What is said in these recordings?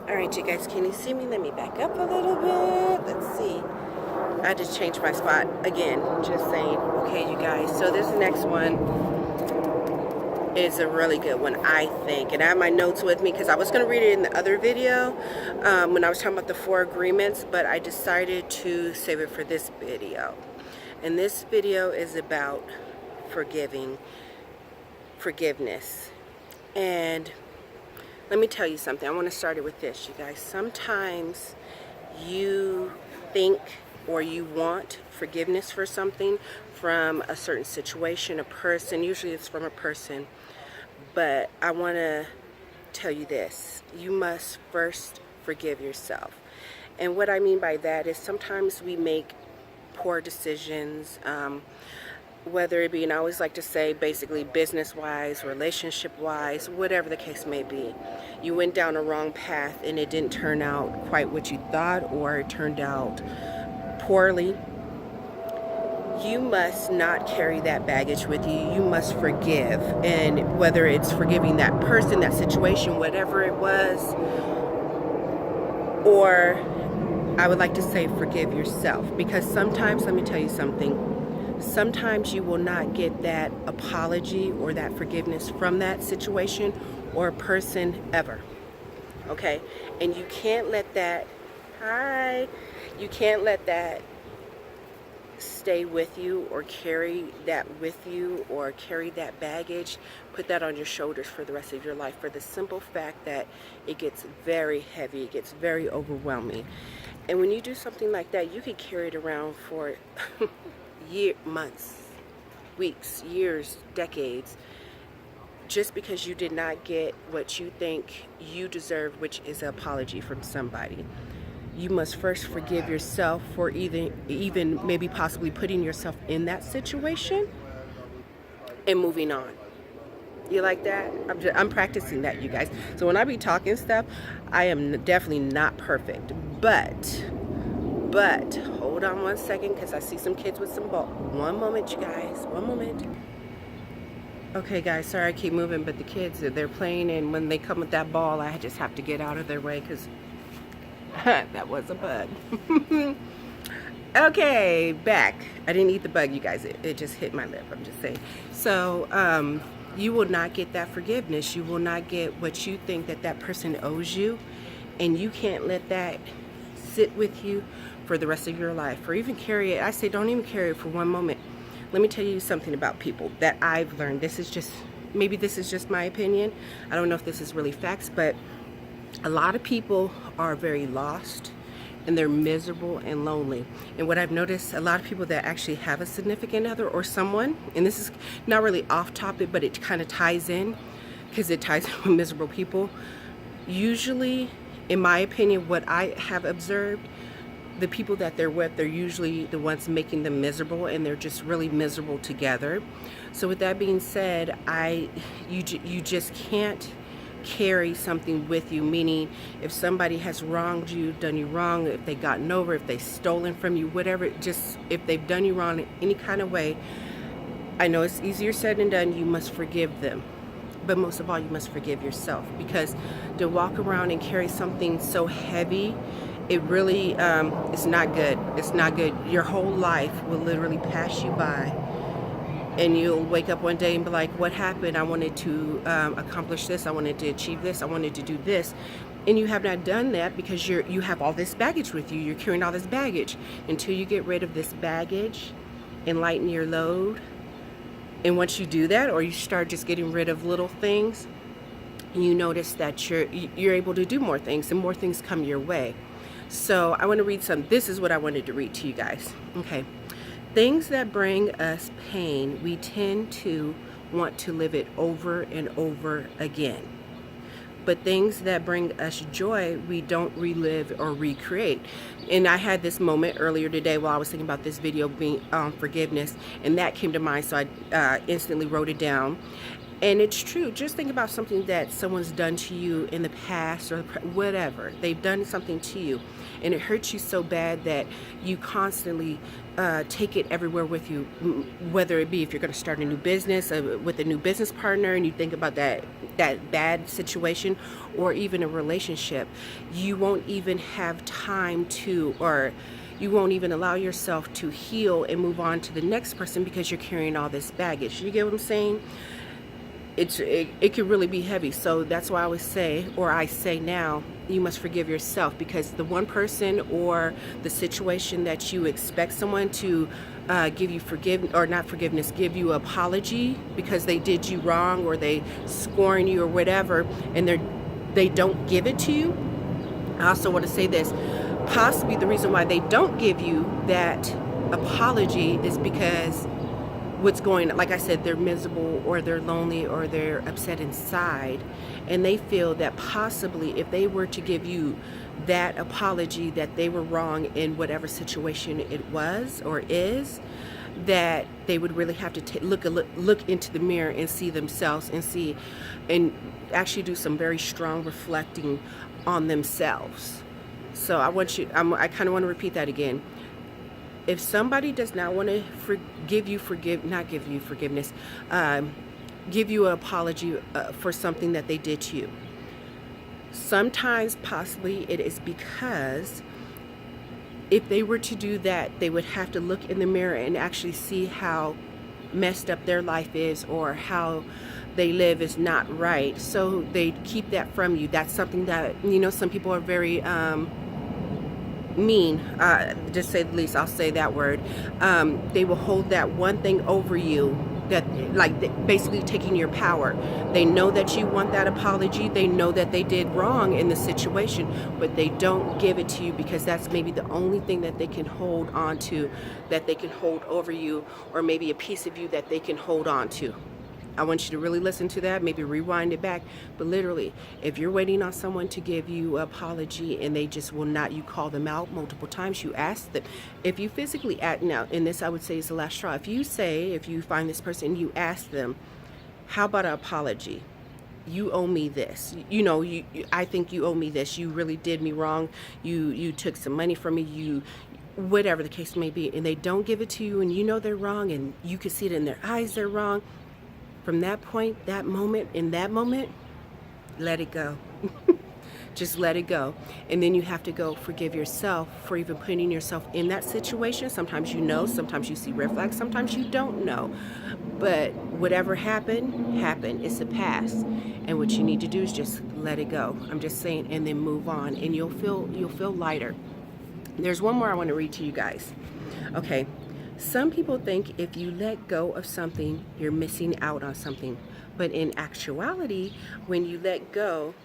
Alright, you guys, can you see me? Let me back up a little bit. Let's see. I just changed my spot again. Just saying. Okay, you guys. So this next one is a really good one, I think. And I have my notes with me because I was going to read it in the other video when I was talking about the 4 agreements, but I decided to save it for this video. And this video is about forgiveness. And let me tell you something. I want to start it with this, you guys. Sometimes you think or you want forgiveness for something from a certain situation, a person. Usually it's from a person. But I want to tell you this. You must first forgive yourself. And what I mean by that is sometimes we make poor decisions, whether it be, and I always like to say, basically business-wise, relationship-wise, whatever the case may be. You went down a wrong path and it didn't turn out quite what you thought, or it turned out poorly. You must not carry that baggage with you. You must forgive. And whether it's forgiving that person, that situation, whatever it was, or I would like to say forgive yourself. Because sometimes, let me tell you something, sometimes you will not get that apology or that forgiveness from that situation or a person ever. Okay? And you can't let that, you can't let that stay with you or carry that with you or carry that baggage, put that on your shoulders for the rest of your life, for the simple fact that it gets very heavy, it gets very overwhelming. And when you do something like that, you can carry it around for months, weeks, years, decades, just because you did not get what you think you deserve, which is an apology from somebody. You must first forgive yourself for even maybe possibly putting yourself in that situation and moving on. You like that? I'm practicing that, you guys. So when I be talking stuff, I am definitely not perfect. But hold on one second, because I see some kids with some ball. One moment, you guys. One moment. Okay, guys, sorry I keep moving, but the kids, they're playing, and when they come with that ball, I just have to get out of their way, because that was a bug. Okay, back. I didn't eat the bug, you guys. It just hit my lip. I'm just saying. So, you will not get that forgiveness. You will not get what you think that person owes you. And you can't let that sit with you for the rest of your life. Or even carry it. I say don't even carry it for one moment. Let me tell you something about people that I've learned. Maybe this is just my opinion. I don't know if this is really facts, but a lot of people are very lost and they're miserable and lonely. And what I've noticed, a lot of people that actually have a significant other or someone, and this is not really off topic, but it kind of ties in because it ties in with miserable people. Usually, in my opinion, what I have observed, the people that they're with, they're usually the ones making them miserable, and they're just really miserable together. So with that being said, you just can't carry something with you, meaning if somebody has wronged you, done you wrong, if they gotten over, if they've stolen from you, whatever, just if they've done you wrong in any kind of way, I know it's easier said than done, you must forgive them. But most of all, you must forgive yourself, because to walk around and carry something so heavy, it really it's not good. It's not good. Your whole life will literally pass you by, and you'll wake up one day and be like, what happened? I wanted to accomplish this. I wanted to achieve this. I wanted to do this. And you have not done that because you have all this baggage with you. You're carrying all this baggage. Until you get rid of this baggage and lighten your load. And once you do that, or you start just getting rid of little things, you notice that you're able to do more things, and more things come your way. So I want to read some. This is what I wanted to read to you guys. Okay. Things that bring us pain, we tend to want to live it over and over again. But things that bring us joy, we don't relive or recreate. And I had this moment earlier today while I was thinking about this video being forgiveness, and that came to mind, so I instantly wrote it down. And it's true. Just think about something that someone's done to you in the past, or whatever. They've done something to you, and it hurts you so bad that you constantly take it everywhere with you, whether it be if you're going to start a new business with a new business partner and you think about that bad situation, or even a relationship. You won't even have time to, or you won't even allow yourself to heal and move on to the next person because you're carrying all this baggage. You get what I'm saying? It could really be heavy. So that's why I always say, or I say now, you must forgive yourself, because the one person or the situation that you expect someone to give you give you apology because they did you wrong or they scorn you or whatever, and they don't give it to you. I also want to say this: possibly the reason why they don't give you that apology is because what's going on, like I said, they're miserable or they're lonely or they're upset inside, and they feel that possibly if they were to give you that apology that they were wrong in whatever situation it was or is, that they would really have to look into the mirror and see themselves and actually do some very strong reflecting on themselves. So I kind of want to repeat that again. If somebody does not want to give you forgiveness, give you an apology for something that they did to you, sometimes possibly it is because if they were to do that, they would have to look in the mirror and actually see how messed up their life is or how they live is not right. So they keep that from you. That's something that, some people are very mean, just say the least. I'll say that word. They will hold that one thing over you, that basically taking your power. They know that you want that apology. They know that they did wrong in the situation, but they don't give it to you because that's maybe the only thing that they can hold on to, that they can hold over you, or maybe a piece of you that they can hold on to. I want you to really listen to that, maybe rewind it back. But literally, if you're waiting on someone to give you an apology and they just will not, you call them out multiple times, you ask them. If you physically act, now, and this I would say is the last straw. If you find this person, you ask them, how about an apology? You owe me this. I think you owe me this. You really did me wrong. You took some money from me. Whatever the case may be. And they don't give it to you, and they're wrong, and you can see it in their eyes they're wrong. From that point, in that moment, let it go. Just let it go. And then you have to go forgive yourself for even putting yourself in that situation. Sometimes sometimes you see red flags, sometimes you don't know. But whatever happened. It's the past. And what you need to do is just let it go. I'm just saying, and then move on, and you'll feel lighter. There's one more I want to read to you guys. Okay. Some people think if you let go of something, you're missing out on something. But in actuality, when you let go,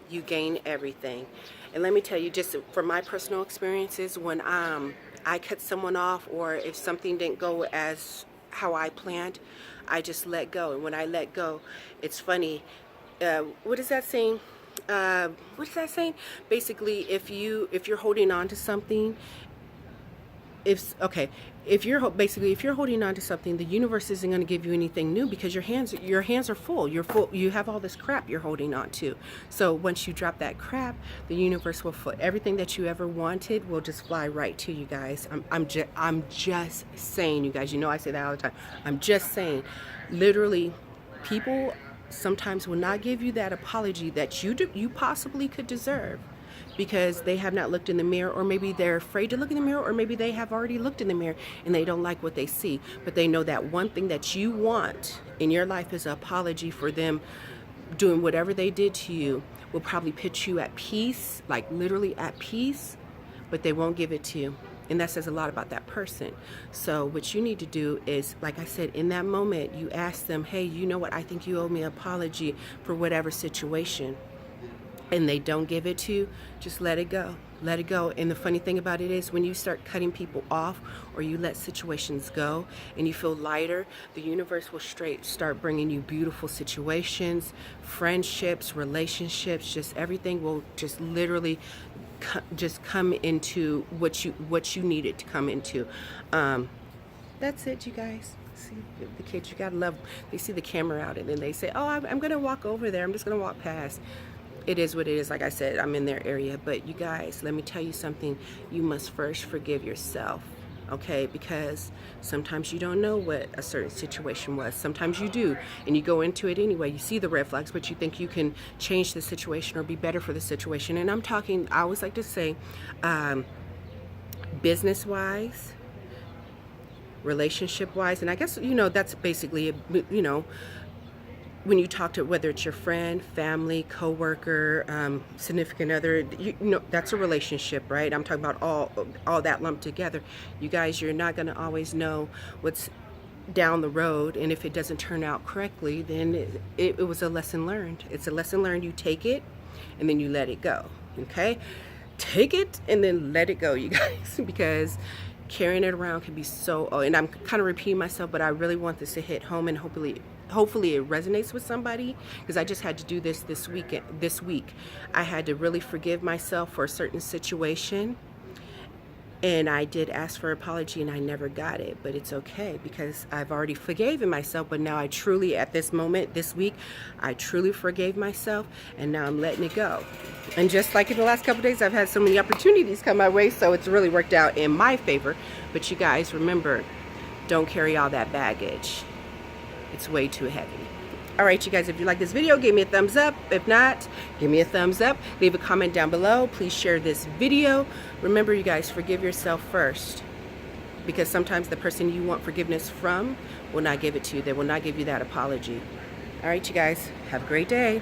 you gain everything. And let me tell you, just from my personal experiences, when I cut someone off, or if something didn't go as how I planned, I just let go. And when I let go, it's funny. What is that saying? Basically, if you're holding on to something, if you're holding on to something, the universe isn't going to give you anything new because your hands are full. You have all this crap you're holding on to. So once you drop that crap, the universe will everything that you ever wanted will just fly right to you guys. I'm just saying, you guys. I say that all the time. I'm just saying, literally, people sometimes will not give you that apology that you possibly could deserve, because they have not looked in the mirror, or maybe they're afraid to look in the mirror, or maybe they have already looked in the mirror and they don't like what they see. But they know that one thing that you want in your life is an apology for them doing whatever they did to you, will probably put you at peace, like literally at peace, but they won't give it to you. And that says a lot about that person. So what you need to do is, like I said, in that moment, you ask them, hey, you know what? I think you owe me an apology for whatever situation. And they don't give it to you, just let it go. Let it go. And the funny thing about it is, when you start cutting people off, or you let situations go and you feel lighter, the universe will start bringing you beautiful situations, friendships, relationships, just everything will just literally just come into what you need it to come into. That's it, you guys. See, the kids, you gotta love, they see the camera out and then they say, oh, I'm gonna walk over there, I'm just gonna walk past. It is what it is. Like I said, I'm in their area. But you guys, let me tell you something. You must first forgive yourself. okay? Because sometimes you don't know what a certain situation was. Sometimes you do, and you go into it anyway. You see the red flags, but you think you can change the situation or be better for the situation. And I'm talking, I always like to say, business-wise, relationship-wise, and I guess, that's basically, when you talk to, whether it's your friend, family, coworker, significant other, that's a relationship, right? I'm talking about all that lumped together. You guys, you're not going to always know what's down the road, and if it doesn't turn out correctly, then it was a lesson learned. It's a lesson learned. You take it, and then you let it go. Okay, take it and then let it go, you guys, because carrying it around can be so, and I'm kind of repeating myself, but I really want this to hit home, and hopefully it resonates with somebody, because I just had to do this week. I had to really forgive myself for a certain situation, and I did ask for apology, and I never got it, but it's okay, because I've already forgiven myself. But now I truly, at this moment, this week, I truly forgave myself, and now I'm letting it go. And just like in the last couple of days, I've had so many opportunities come my way, so it's really worked out in my favor. But you guys, remember, don't carry all that baggage. It's way too heavy. All right, you guys, if you like this video, give me a thumbs up. If not, give me a thumbs up. Leave a comment down below. Please share this video. Remember, you guys, forgive yourself first, because sometimes the person you want forgiveness from will not give it to you. They will not give you that apology. All right, you guys, have a great day.